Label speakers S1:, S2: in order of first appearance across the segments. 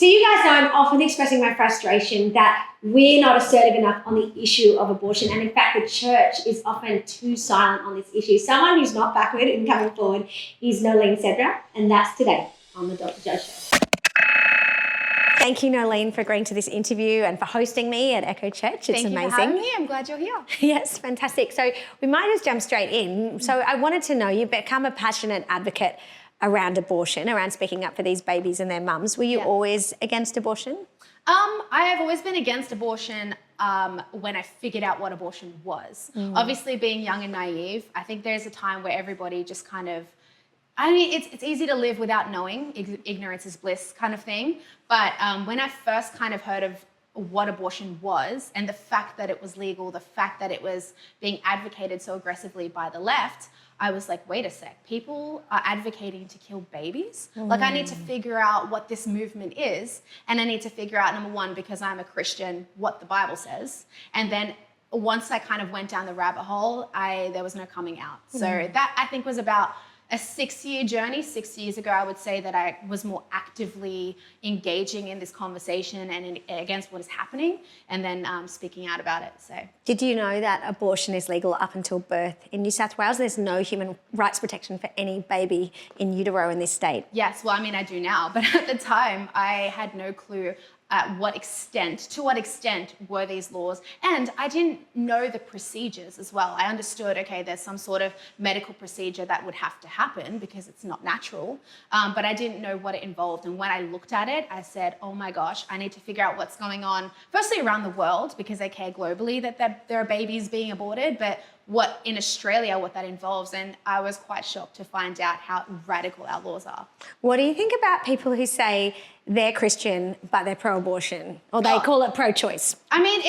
S1: So you guys know I'm often expressing my frustration that we're not assertive enough on the issue of abortion, and in fact the church is often too silent on this issue. Someone who's not backward in coming forward is Noleen Sedra, and that's today on the Dr. Jo Show. Thank you, Noleen, for agreeing to this interview and for hosting me at Echo Church. It's amazing.
S2: Thank you for having me. I'm glad you're here.
S1: Yes, fantastic. So we might just jump straight in. So I wanted to know, you've become a passionate advocate around abortion, around speaking up for these babies and their mums. Were you always against abortion?
S2: I have always been against abortion when I figured out what abortion was. Obviously, being young and naive, I think there's a time where everybody just kind of, I mean, it's easy to live without knowing, ignorance is bliss kind of thing. But when I first kind of heard of what abortion was and the fact that it was legal, the fact that it was being advocated so aggressively by the left, I was like, wait a sec, people are advocating to kill babies? Like, I need to figure out what this movement is, and I need to figure out, number one, because I'm a Christian, what the Bible says. And then once I kind of went down the rabbit hole, there was no coming out. So that, I think, was about a 6-year journey. 6 years ago, I would say that I was more actively engaging in this conversation and against what is happening, and then speaking out about it. So,
S1: did you know that abortion is legal up until birth in New South Wales? There's no human rights protection for any baby in utero in this state.
S2: Yes, well, I mean, I do now, but at the time, I had no clue to what extent were these laws. And I didn't know the procedures as well. I understood, okay, there's some sort of medical procedure that would have to happen because it's not natural, but I didn't know what it involved. And when I looked at it, I said, oh my gosh, I need to figure out what's going on, firstly around the world, because I care globally that there are babies being aborted, but what in Australia, what that involves. And I was quite shocked to find out how radical our laws are.
S1: What do you think about people who say they're Christian, but they're pro-abortion, or they call it pro-choice?
S2: I mean,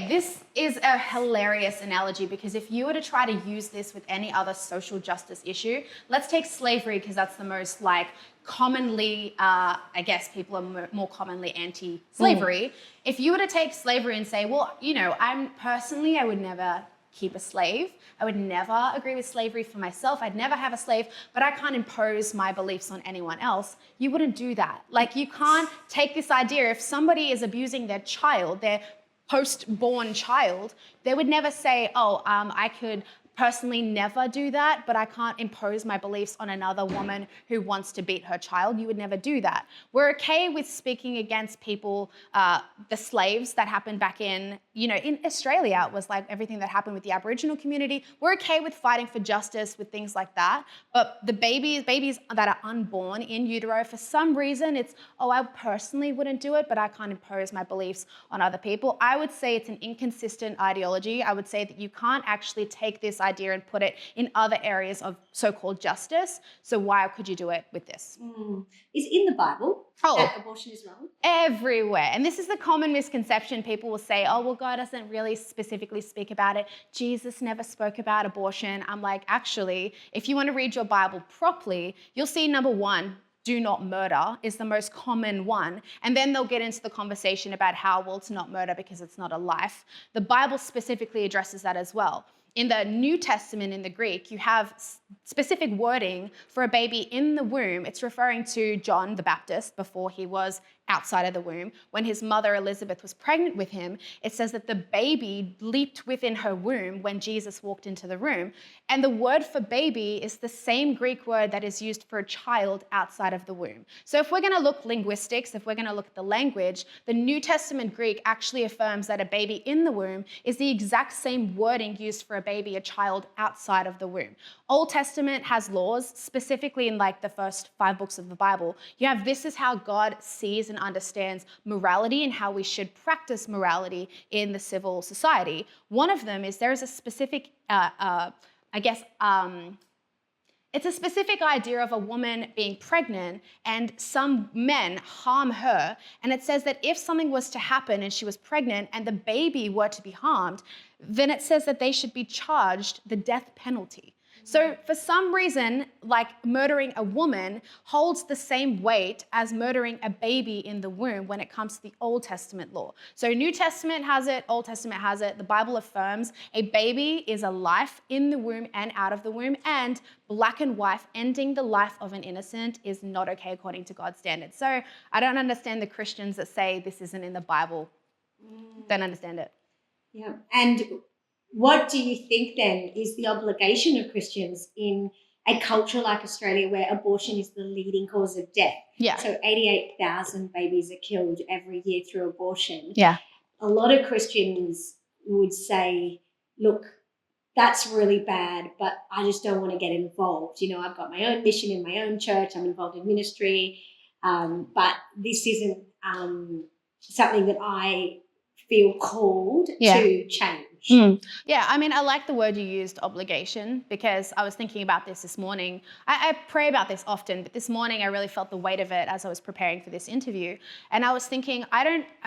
S2: this is a hilarious analogy, because if you were to try to use this with any other social justice issue, let's take slavery, because that's the most commonly, I guess people are more commonly anti-slavery. If you were to take slavery and say, well, you know, I would never keep a slave. I would never agree with slavery for myself. I'd never have a slave, but I can't impose my beliefs on anyone else. You wouldn't do that. Like, you can't take this idea, if somebody is abusing their child, their post-born child, they would never say, I could personally never do that, but I can't impose my beliefs on another woman who wants to beat her child. You would never do that. We're okay with speaking against people, the slaves that happened back in Australia. It was like everything that happened with the Aboriginal community. We're okay with fighting for justice with things like that. But the babies that are unborn in utero, for some reason, it's, I personally wouldn't do it, but I can't impose my beliefs on other people. I would say it's an inconsistent ideology. I would say that you can't actually take this idea and put it in other areas of so-called justice. So why could you do it with this?
S1: Is in the Bible that abortion is wrong?
S2: Everywhere. And this is the common misconception. People will say, well, God doesn't really specifically speak about it. Jesus never spoke about abortion. I'm like, actually, if you want to read your Bible properly, you'll see, number one, do not murder is the most common one. And then they'll get into the conversation about how, well, it's not murder because it's not a life. The Bible specifically addresses that as well. In the New Testament, in the Greek, you have specific wording for a baby in the womb. It's referring to John the Baptist before he was outside of the womb. When his mother Elizabeth was pregnant with him, it says that the baby leaped within her womb when Jesus walked into the room. And the word for baby is the same Greek word that is used for a child outside of the womb. So if we're going to look linguistics, if we're going to look at the language, the New Testament Greek actually affirms that a baby in the womb is the exact same wording used for a baby, a child outside of the womb. Old Testament has laws, specifically in the first 5 books of the Bible. You have, this is how God sees and understands morality and how we should practice morality in the civil society. One of them is there is a specific, it's a specific idea of a woman being pregnant and some men harm her. And it says that if something was to happen and she was pregnant and the baby were to be harmed, then it says that they should be charged the death penalty. So for some reason, like murdering a woman holds the same weight as murdering a baby in the womb when it comes to the Old Testament law. So New Testament has it, Old Testament has it. The Bible affirms a baby is a life in the womb and out of the womb, and black and white, ending the life of an innocent is not okay according to God's standards. So I don't understand the Christians that say this isn't in the Bible. Don't understand it.
S1: Yeah. And what do you think then is the obligation of Christians in a culture like Australia where abortion is the leading cause of death?
S2: Yeah.
S1: So 88,000 babies are killed every year through abortion.
S2: Yeah.
S1: A lot of Christians would say, look, that's really bad, but I just don't want to get involved. You know, I've got my own mission in my own church. I'm involved in ministry, but this isn't something that I feel called to change.
S2: Yeah, I mean, I like the word you used, obligation, because I was thinking about this morning. I pray about this often, but this morning I really felt the weight of it as I was preparing for this interview. And I was thinking,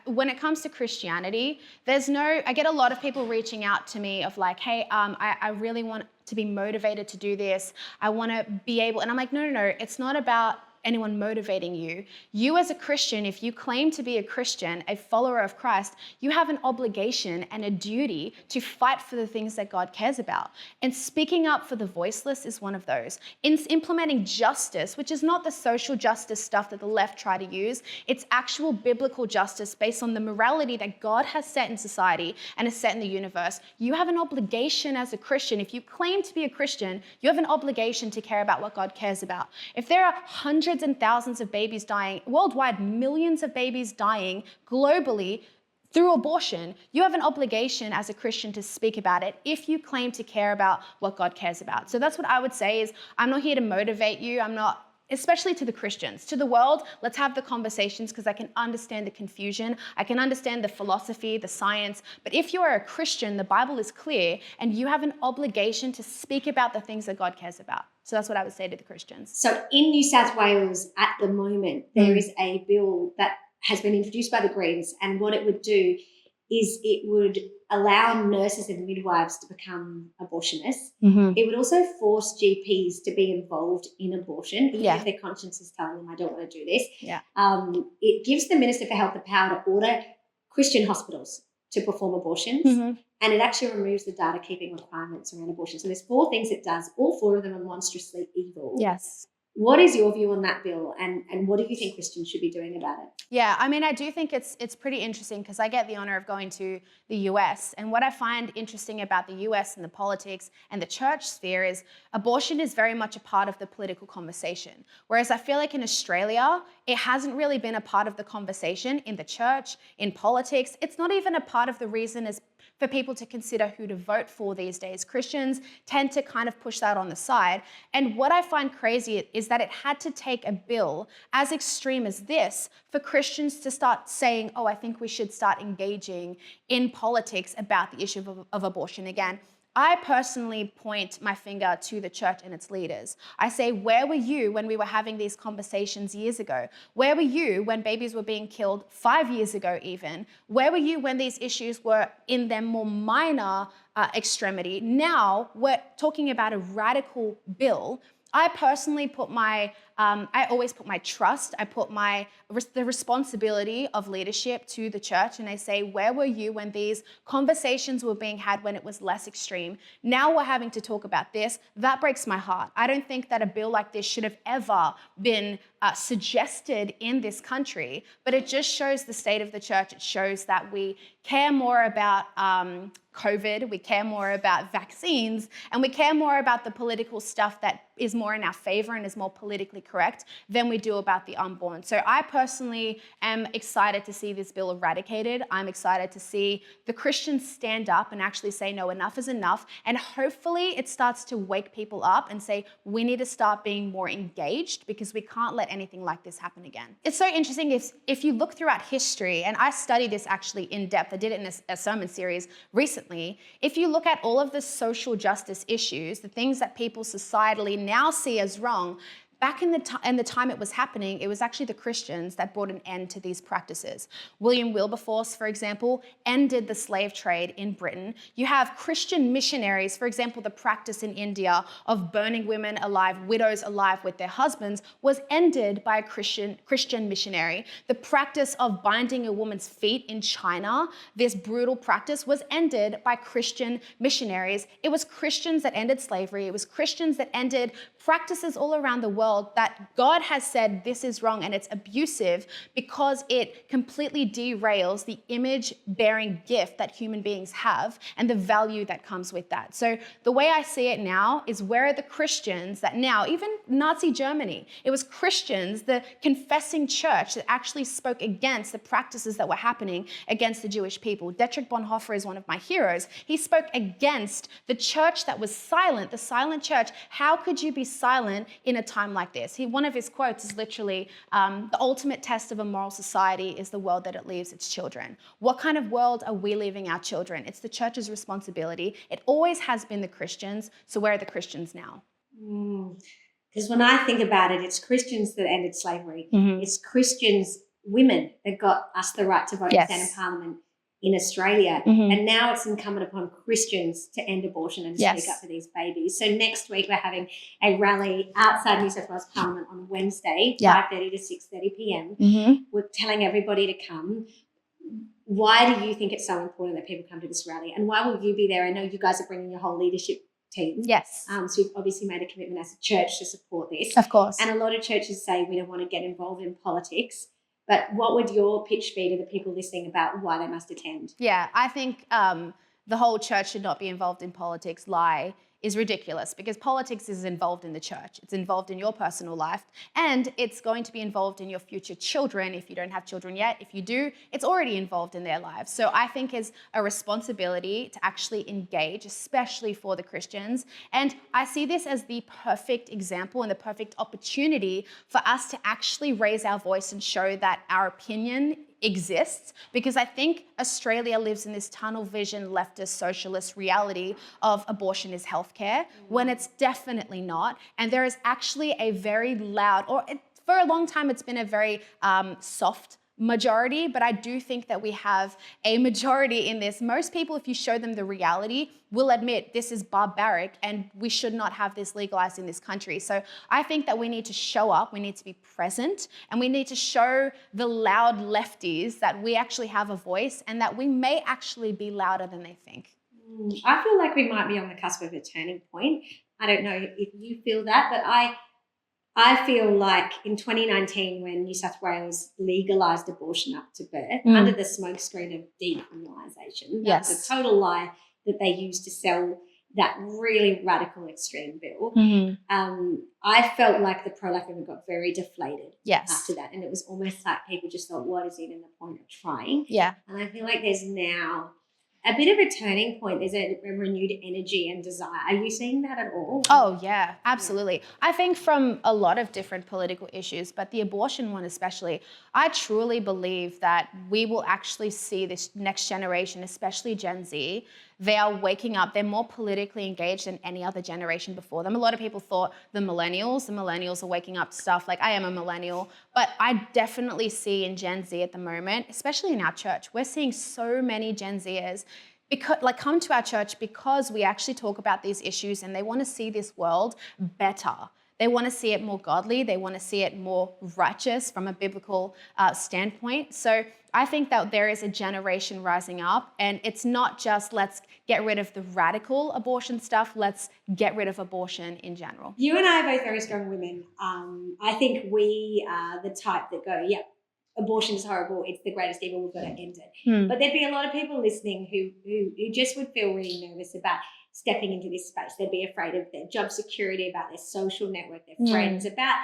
S2: when it comes to Christianity, I get a lot of people reaching out to me of like, hey, I really want to be motivated to do this. I want to be able, and I'm like, no, it's not about anyone motivating you. You as a Christian, if you claim to be a Christian, a follower of Christ, you have an obligation and a duty to fight for the things that God cares about. And speaking up for the voiceless is one of those. In implementing justice, which is not the social justice stuff that the left try to use, it's actual biblical justice based on the morality that God has set in society and has set in the universe. You have an obligation as a Christian. If you claim to be a Christian, you have an obligation to care about what God cares about. If there are hundreds and thousands of babies dying worldwide, millions of babies dying globally through abortion, you have an obligation as a Christian to speak about it if you claim to care about what God cares about. So that's what I would say is, I'm not here to motivate you. I'm not, especially to the Christians. To the world, let's have the conversations because I can understand the confusion. I can understand the philosophy, the science. But if you are a Christian, the Bible is clear and you have an obligation to speak about the things that God cares about. So that's what I would say to the Christians.
S1: So in New South Wales at the moment, there is a bill that has been introduced by the Greens, and what it would do is it would allow nurses and midwives to become abortionists. It would also force GPs to be involved in abortion, even if their conscience is telling them, I don't want to do this. It gives the Minister for Health the power to order Christian hospitals to perform abortions, and it actually removes the data keeping requirements around abortion. So there's 4 things it does. All 4 of them are monstrously evil.
S2: Yes.
S1: What is your view on that bill, and what do you think Christians should be doing about it?
S2: Yeah, I mean, I do think it's pretty interesting because I get the honor of going to the US, and what I find interesting about the US and the politics and the church sphere is abortion is very much a part of the political conversation. Whereas I feel like in Australia, it hasn't really been a part of the conversation in the church, in politics. It's not even a part of the reason as for people to consider who to vote for these days. Christians tend to kind of push that on the side. And what I find crazy is that it had to take a bill as extreme as this for Christians to start saying, oh, I think we should start engaging in politics about the issue of abortion again. I personally point my finger to the church and its leaders. I say, where were you when we were having these conversations years ago? Where were you when babies were being killed 5 years ago even? Where were you when these issues were in their more minor extremity? Now we're talking about a radical bill. I personally put I always put my trust, I put the responsibility of leadership to the church, and I say, where were you when these conversations were being had when it was less extreme? Now we're having to talk about this. That breaks my heart. I don't think that a bill like this should have ever been suggested in this country, but it just shows the state of the church. It shows that we care more about COVID, we care more about vaccines, and we care more about the political stuff that is more in our favor and is more politically correct than we do about the unborn. So I personally am excited to see this bill eradicated. I'm excited to see the Christians stand up and actually say, no, enough is enough. And hopefully it starts to wake people up and say, we need to start being more engaged because we can't let anything like this happen again. It's so interesting if you look throughout history, and I studied this actually in depth, I did it in a sermon series recently. If you look at all of the social justice issues, the things that people societally now see as wrong, back in the time it was happening, it was actually the Christians that brought an end to these practices. William Wilberforce, for example, ended the slave trade in Britain. You have Christian missionaries, for example, the practice in India of burning women alive, widows alive with their husbands, was ended by a Christian missionary. The practice of binding a woman's feet in China, this brutal practice, was ended by Christian missionaries. It was Christians that ended slavery. It was Christians that ended practices all around the world that God has said this is wrong and it's abusive because it completely derails the image-bearing gift that human beings have and the value that comes with that. So the way I see it now is, where are the Christians that now, even Nazi Germany, it was Christians, the confessing church, that actually spoke against the practices that were happening against the Jewish people. Dietrich Bonhoeffer is one of my heroes. He spoke against the church that was silent, the silent church. How could you be silent in a time like this? One of his quotes is literally, the ultimate test of a moral society is the world that it leaves its children. What kind of world are we leaving our children? It's the church's responsibility. It always has been the Christians. So where are the Christians now?
S1: Because when I think about it, it's Christians that ended slavery. It's Christians, women, that got us the right to vote and stand in Parliament in Australia. And now it's incumbent upon Christians to end abortion and speak up for these babies. So next week we're having a rally outside New South Wales Parliament on Wednesday, 5:30 to 6:30 p.m. We're telling everybody to come. Why do you think it's so important that people come to this rally? And why will you be there? I know you guys are bringing your whole leadership team.
S2: Yes.
S1: So you've obviously made a commitment as a church to support this.
S2: Of course.
S1: And a lot of churches say we don't want to get involved in politics. But what would your pitch be to the people listening about why they must attend?
S2: Yeah, I think the whole church should not be involved in politics is ridiculous, because politics is involved in the church. It's involved in your personal life, and it's going to be involved in your future children if you don't have children yet. If you do, it's already involved in their lives. So I think it's a responsibility to actually engage, especially for the Christians. And I see this as the perfect example and the perfect opportunity for us to actually raise our voice and show that our opinion exists, because I think Australia lives in this tunnel vision leftist socialist reality of abortion is healthcare, when it's definitely not. And there is actually a very loud, for a long time it's been a very soft majority, but I do think that we have a majority in this. Most people, if you show them the reality, will admit this is barbaric and we should not have this legalized in this country. So I think that we need to show up, we need to be present, and we need to show the loud lefties that we actually have a voice and that we may actually be louder than they think.
S1: I feel like we might be on the cusp of a turning point. I don't know if you feel that, but I feel like in 2019, when New South Wales legalised abortion up to birth under the smokescreen of decriminalisation, that's a total lie that they used to sell that really radical extreme bill. I felt like the pro-life movement got very deflated after that, and it was almost like people just thought, what is even the point of trying? And I feel like there's now a bit of a turning point. There's a renewed energy and desire. Are you seeing that at all?
S2: Oh, yeah, absolutely. I think from a lot of different political issues, but the abortion one especially, I truly believe that we will actually see this next generation, especially Gen Z, they are waking up. They're more politically engaged than any other generation before them. A lot of people thought the millennials are waking up to stuff. Like, I am a millennial, but I definitely see in Gen Z at the moment, especially in our church, we're seeing so many Gen Zers come to our church because we actually talk about these issues and they want to see this world better. They want to see it more godly. They want to see it more righteous from a biblical standpoint. So I think that there is a generation rising up, and it's not just let's get rid of the radical abortion stuff, let's get rid of abortion in general.
S1: You and I are both very strong women. I think we are the type that go, abortion is horrible, it's the greatest evil, we've got to end it. But there'd be a lot of people listening who just would feel really nervous about stepping into this space. They'd be afraid of their job security, about their social network, their friends, about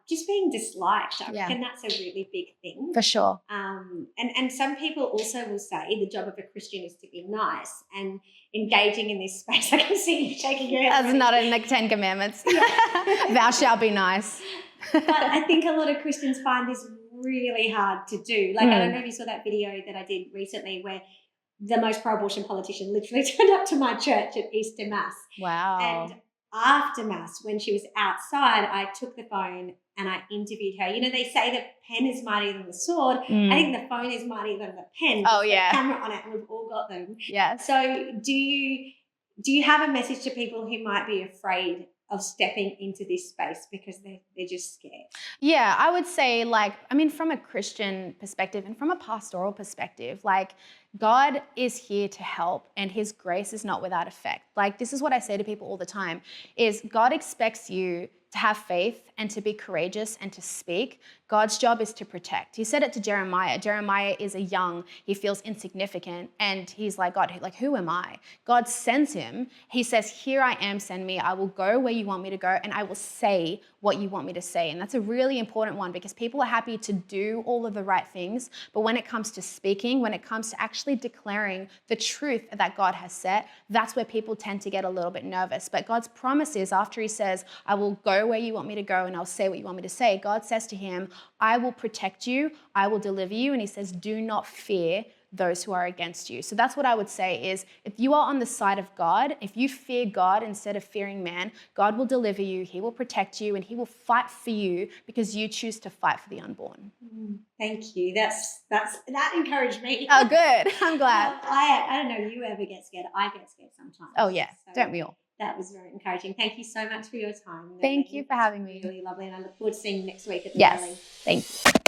S1: just being disliked. I reckon that's a really big thing.
S2: For sure.
S1: And some people also will say the job of a Christian is to be nice, and engaging in this space. I can see you shaking your head.
S2: That's not in the 10 Commandments. Thou shalt be nice.
S1: But I think a lot of Christians find this really hard to do. Like, I don't know if you saw that video that I did recently where the most pro-abortion politician literally turned up to my church at Easter Mass.
S2: Wow.
S1: And after Mass, when she was outside, I took the phone and I interviewed her. You know, they say the pen is mightier than the sword. I think the phone is mightier than the pen.
S2: Oh,
S1: It's
S2: yeah.
S1: the camera on it, and we've all got them.
S2: Yes.
S1: So do you have a message to people who might be afraid of stepping into this space because they're just scared?
S2: Yeah, I would say, from a Christian perspective and from a pastoral perspective, God is here to help, and his grace is not without effect. This is what I say to people all the time, is God expects you to have faith and to be courageous and to speak. God's job is to protect. He said it to Jeremiah. Jeremiah is he feels insignificant, and he's like, God, who am I? God sends him. He says, here I am, send me. I will go where you want me to go, and I will say what you want me to say. And that's a really important one, because people are happy to do all of the right things, but when it comes to speaking, when it comes to actually declaring the truth that God has said, that's where people tend to get a little bit nervous. But God's promise is, after he says, I will go where you want me to go and I'll say what you want me to say, God says to him, I will protect you, I will deliver you. And he says, do not fear those who are against you. So that's what I would say is, if you are on the side of God, if you fear God instead of fearing man, God will deliver you, he will protect you, and he will fight for you because you choose to fight for the unborn.
S1: Thank you. That encouraged me.
S2: Oh, good. I'm glad.
S1: I don't know, you ever get scared? I get scared sometimes.
S2: Oh, yeah.
S1: So
S2: don't we all?
S1: that was very encouraging. Thank you so much for your time.
S2: Thank you for having me.
S1: Really lovely, and I look forward to seeing you next week at the
S2: Yes.
S1: rally.
S2: Thank you.